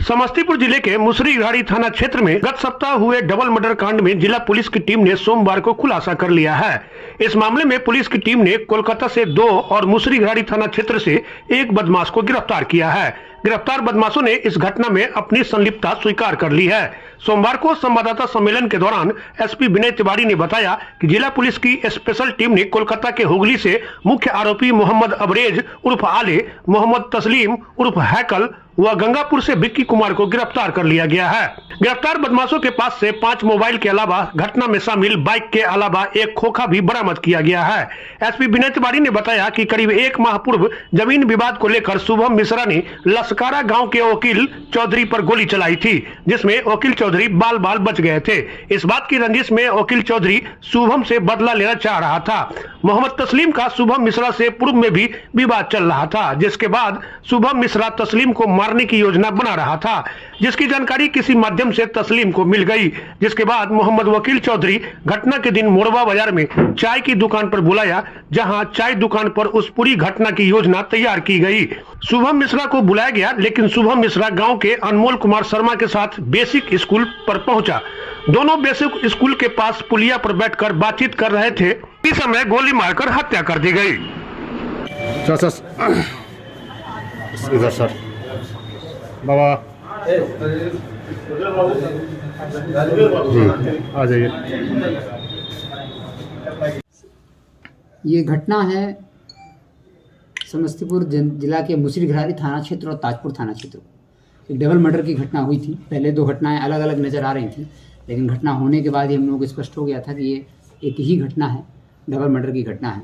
समस्तीपुर जिले के मुसरीघाटी थाना क्षेत्र में गत सप्ताह हुए डबल मर्डर कांड में जिला पुलिस की टीम ने सोमवार को खुलासा कर लिया है। इस मामले में पुलिस की टीम ने कोलकाता से 2 और मुसरीघाटी थाना क्षेत्र से 1 बदमाश को गिरफ्तार किया है। गिरफ्तार बदमाशों ने इस घटना में अपनी संलिप्तता स्वीकार कर ली है। सोमवार को संवाददाता सम्मेलन के दौरान एसपी विनय तिवारी ने बताया कि जिला पुलिस की स्पेशल टीम ने कोलकाता के हुगली से मुख्य आरोपी मोहम्मद अबरेज उर्फ आले, मोहम्मद तस्लीम उर्फ हैकल व गंगापुर से विक्की कुमार को गिरफ्तार कर लिया गया है। गिरफ्तार बदमाशों के पास से 5 मोबाइल के अलावा घटना में शामिल बाइक के अलावा एक खोखा भी बरामद किया गया है। एसपी विनय तिवारी ने बताया कि करीब 1 माह पूर्व जमीन विवाद को लेकर शुभम मिश्रा ने लसकारा गांव के वकील चौधरी पर गोली चलाई थी, जिसमें वकील चौधरी बाल बाल बच गए थे। इस बात की रंजिश में वकील चौधरी शुभम से बदला लेना चाह रहा था। मोहम्मद तस्लीम का शुभम मिश्रा से पूर्व में भी विवाद चल रहा था, जिसके बाद शुभम मिश्रा तस्लीम को मारने की योजना बना रहा था, जिसकी जानकारी किसी माध्यम से तस्लीम को मिल गई। जिसके बाद मोहम्मद वकील चौधरी घटना के दिन मोरवा बाजार में चाय की दुकान पर बुलाया, जहां चाय दुकान पर उस पूरी घटना की योजना तैयार की गई। शुभम मिश्रा को बुलाया गया, लेकिन शुभम मिश्रा गांव के अनमोल कुमार शर्मा के साथ बेसिक स्कूल पर पहुंचा। दोनों बेसिक स्कूल के पास पुलिया पर बैठकर बातचीत कर रहे थे। इस समय गोली मारकर हत्या कर दी गई। इधर सर बाबा आ जाइए। ये घटना है समस्तीपुर जिला के मुसरीघाटी थाना क्षेत्र और ताजपुर थाना क्षेत्र। एक डबल मर्डर की घटना हुई थी। पहले 2 घटनाएं अलग अलग नज़र आ रही थी, लेकिन घटना होने के बाद ही हम लोगों को स्पष्ट हो गया था कि ये एक ही घटना है, डबल मर्डर की घटना है।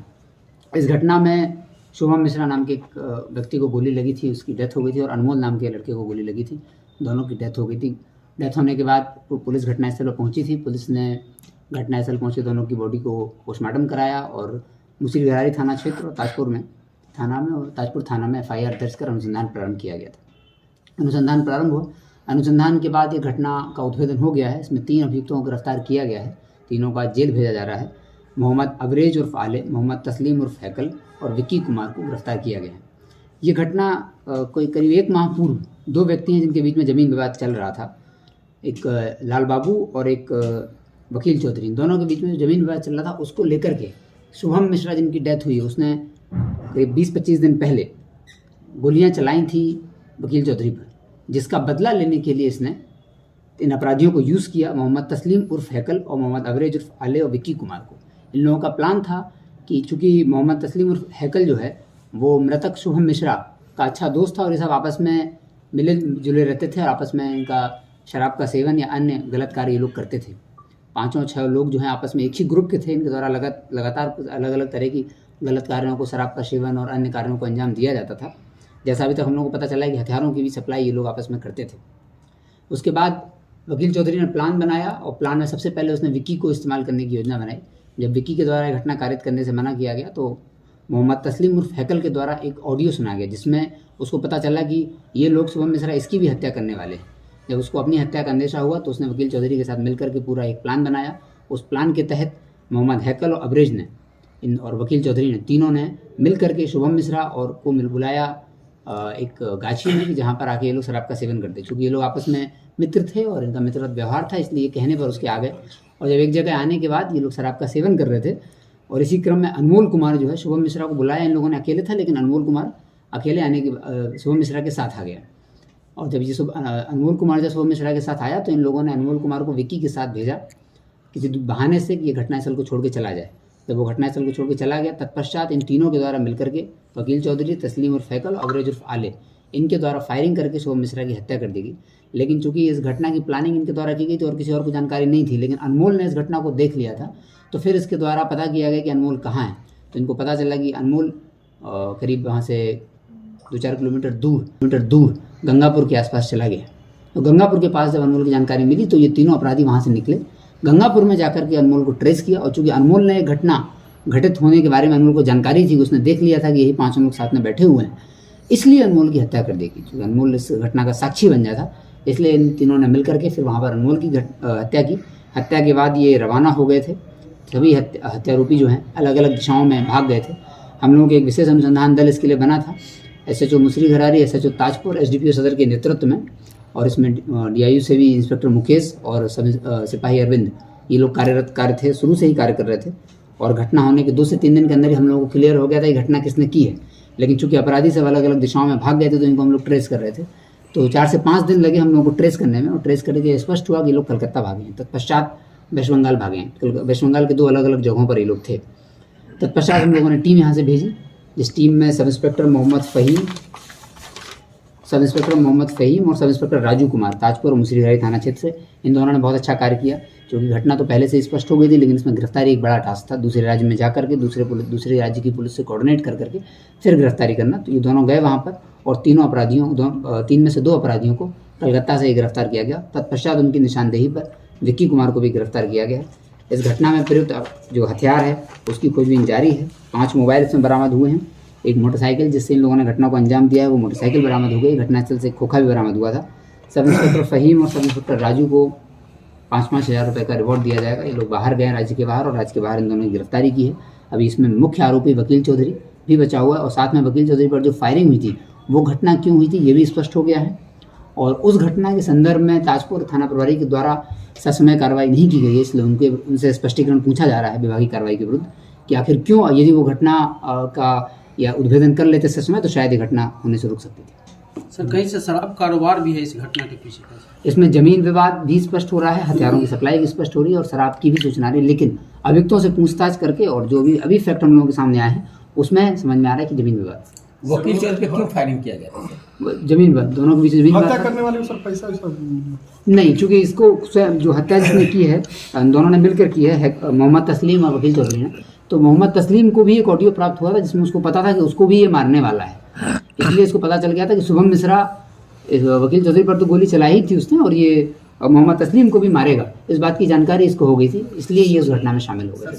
इस घटना में शुभम मिश्रा नाम के एक व्यक्ति को गोली लगी थी, उसकी डेथ हो गई थी, और अनमोल नाम के लड़के को गोली लगी थी, दोनों की डेथ हो गई थी। डेथ होने के बाद पुलिस घटनास्थल पर पहुंची थी। पुलिस ने घटनास्थल पहुंचे दोनों की बॉडी को पोस्टमार्टम कराया और मुसरीघाटी थाना क्षेत्र और ताजपुर थाना में FIR दर्ज कर अनुसंधान प्रारंभ किया गया था। अनुसंधान प्रारंभ हुआ। अनुसंधान के बाद ये घटना का उद्भेदन हो गया है। इसमें 3 अभियुक्तों को गिरफ्तार किया गया है। तीनों का जेल भेजा जा रहा है। मोहम्मद अबरेज उर्फ आले, मोहम्मद तस्लीम उर्फ हैकल और विक्की कुमार को गिरफ्तार किया गया है। ये घटना कोई करीब 1 माह पूर्व 2 व्यक्ति हैं जिनके बीच में ज़मीन विवाद चल रहा था। एक लाल बाबू और एक वकील चौधरी, दोनों के बीच में ज़मीन विवाद चल रहा था। उसको लेकर के शुभम मिश्रा जिनकी डेथ हुई, उसने करीब 20-25 दिन पहले गोलियां चलाई थी वकील चौधरी पर, जिसका बदला लेने के लिए इसने इन अपराधियों को यूज़ किया, मोहम्मद तस्लीम उर्फ हैकल और मोहम्मद अबरेज उर्फ आले और विक्की कुमार को। इन लोगों का प्लान था कि चूँकि मोहम्मद तस्लीम उर्फ हैकल जो है वो मृतक शुभम मिश्रा का अच्छा दोस्त था और ये सब आपस में मिले जुले रहते थे और आपस में इनका शराब का सेवन या अन्य गलत कार्य ये लोग करते थे। 5-6 लोग जो हैं आपस में एक ही ग्रुप के थे। इनके द्वारा लगातार अलग अलग तरह की गलत कार्यों को, शराब का सेवन और अन्य कार्यों को अंजाम दिया जाता था। जैसा अभी तक हम लोगों को पता चला है कि हथियारों की भी सप्लाई ये लोग आपस में करते थे। उसके बाद वकील चौधरी ने प्लान बनाया और प्लान में सबसे पहले उसने विक्की को इस्तेमाल करने की योजना बनाई। जब विक्की के द्वारा घटना कारित करने से मना किया गया तो मोहम्मद तस्लीम उर्फ हैकल के द्वारा एक ऑडियो सुना गया, जिसमें उसको पता चला कि ये लोग शुभम मिश्रा इसकी भी हत्या करने वाले हैं। जब उसको अपनी हत्या का अंदेशा हुआ तो उसने वकील चौधरी के साथ मिलकर के पूरा एक प्लान बनाया। उस प्लान के तहत मोहम्मद हैकल और अबरेज ने और वकील चौधरी ने, तीनों ने मिल करके शुभम मिश्रा और को बुलाया एक गाछी में कि जहाँ पर आके ये लोग शराब का सेवन करते। चूँकि ये लोग आपस में मित्र थे और इनका मित्रवत व्यवहार था, इसलिए कहने पर उसके आ गए। और जब एक जगह आने के बाद ये लोग शराब का सेवन कर रहे थे और इसी क्रम में अनमोल कुमार जो है, शुभम मिश्रा को बुलाया इन लोगों ने, अकेले था, लेकिन अनमोल कुमार अकेले आने के शुभम मिश्रा के साथ आ गया। और जब ये अनमोल कुमार जब शुभम मिश्रा के साथ आया तो इन लोगों ने अनमोल कुमार को विक्की के साथ भेजा किसी बहाने से कि ये घटनास्थल को छोड़ के चला जाए। जब वो घटनास्थल को छोड़ के चला गया, तत्पश्चात इन तीनों के द्वारा मिलकर के वकील चौधरी, तस्लीम उर्फ हैकल, अबरेज उर्फ आले, इनके द्वारा फायरिंग करके शुभम मिश्रा की हत्या कर दी गई। लेकिन चूंकि इस घटना की प्लानिंग इनके द्वारा की गई थी और किसी और को जानकारी नहीं थी, लेकिन अनमोल ने इस घटना को देख लिया था, तो फिर इसके द्वारा पता किया गया कि अनमोल कहाँ है। तो इनको पता चला कि अनमोल करीब वहाँ से 2-4 किलोमीटर दूर गंगापुर के आसपास चला गया। तो गंगापुर के पास जब अनमोल की जानकारी मिली तो ये तीनों अपराधी वहाँ से निकले, गंगापुर में जाकर के अनमोल को ट्रेस किया। और चूँकि अनमोल ने घटना घटित होने के बारे में अनमोल को जानकारी थी, उसने देख लिया था कि यही 5 लोग साथ में बैठे हुए हैं, इसलिए अनमोल की हत्या कर दी गई। क्योंकि अनमोल इस घटना का साक्षी बन जाता, इसलिए इन तीनों ने मिल करके फिर वहाँ पर अनमोल की हत्या की। हत्या के बाद ये रवाना हो गए थे। सभी हत्यारोपी जो हैं अलग अलग दिशाओं में भाग गए थे। हम लोगों के एक विशेष अनुसंधान दल इसके लिए बना था। SHO Musrigharari, SHO Tajpur, SDPO सदर के नेतृत्व में और इसमें DIU से भी इंस्पेक्टर मुकेश और सिपाही अरविंद, ये लोग कार्य थे, शुरू से ही कार्य कर रहे थे। और घटना होने के 2 से 3 दिन के अंदर ही हम लोगों को क्लियर हो गया था ये घटना किसने की है। लेकिन चूंकि अपराधी सब अलग अलग दिशाओं में भाग गए थे तो इनको हम लोग ट्रेस कर रहे थे। तो 4 से 5 दिन लगे हम लोगों को ट्रेस करने में, और ट्रेस करने के स्पष्ट हुआ कि ये लोग कलकत्ता भागे हैं। तत्पश्चात वेस्ट बंगाल भागे हैं। वेस्ट बंगाल के 2 अलग अलग जगहों पर ये लोग थे। तत्पश्चात हम लोगों ने टीम यहाँ से भेजी, जिस टीम में सब इंस्पेक्टर मोहम्मद फ़हीम और सब इंस्पेक्टर राजू कुमार ताजपुर और मुसरीघरारी थाना क्षेत्र से, इन दोनों ने बहुत अच्छा कार्य किया। क्योंकि घटना तो पहले से स्पष्ट हो गई थी, लेकिन इसमें गिरफ्तारी एक बड़ा टास्क था। दूसरे राज्य में जाकर के दूसरे राज्य की पुलिस से कोऑर्डिनेट कर करके फिर गिरफ्तारी करना। तो ये दोनों गए वहाँ पर और 3 में से 2 अपराधियों को कलकत्ता से गिरफ्तार किया गया। तत्पश्चात उनकी निशानदेही पर विक्की कुमार को भी गिरफ्तार किया गया। इस घटना में प्रयुक्त जो हथियार है उसकी खोजबीन जारी है। 5 मोबाइल इसमें बरामद हुए हैं। एक मोटरसाइकिल जिससे इन लोगों ने घटना को अंजाम दिया है, वो मोटरसाइकिल बरामद हो गई। घटनास्थल से खोखा भी बरामद हुआ था। सब इंस्पेक्टर फ़हीम और सब इंस्पेक्टर राजू को 5-5 हज़ार रुपये का रिवॉर्ड दिया जाएगा। ये लोग बाहर गए, राज्य के बाहर, और राज्य के बाहर इन दोनों की गिरफ्तारी की है। अभी इसमें मुख्य आरोपी वकील चौधरी भी बचा हुआ है, और साथ में वकील चौधरी पर जो फायरिंग हुई थी वो घटना क्यों हुई थी ये भी स्पष्ट हो गया है। और उस घटना के संदर्भ में ताजपुर थाना प्रभारी के द्वारा ससमय कार्रवाई नहीं की गई है, इसलिए उनसे स्पष्टीकरण पूछा जा रहा है विभागीय कार्रवाई के विरुद्ध कि आखिर क्यों, यदि वो घटना का या उद्भेदन कर लेते सच में तो शायद ये घटना होने से रुक सकती थी। सर, कहीं से शराब कारोबार भी है इस घटना के पीछे? इसमें जमीन विवाद भी स्पष्ट हो रहा है, हथियारों की सप्लाई भी स्पष्ट हो रही है और शराब की भी सूचना आ रही है। लेकिन अभियुक्तों से पूछताछ करके और जो भी अभी फैक्ट हम लोगों के सामने आए हैं उसमें समझ में आ रहा है कि जमीन विवाद। वकील चौधरी पे क्यों फायरिंग किया गया था? जमीन विवाद, दोनों के बीच जमीन विवाद करने वाले सर पैसा नहीं, चूंकि इसको जो हत्या जिसने की है दोनों ने मिलकर की है, मोहम्मद तस्लीम और वकील चौधरी ने। तो मोहम्मद तस्लीम को भी एक ऑडियो प्राप्त हुआ था जिसमें उसको पता था कि उसको भी ये मारने वाला है। इसलिए इसको पता चल गया था कि शुभम मिश्रा, वकील चौधरी पर तो गोली चलाई थी उसने, और ये मोहम्मद तस्लीम को भी मारेगा, इस बात की जानकारी इसको हो गई थी, इसलिए ये उस घटना में शामिल हो गया।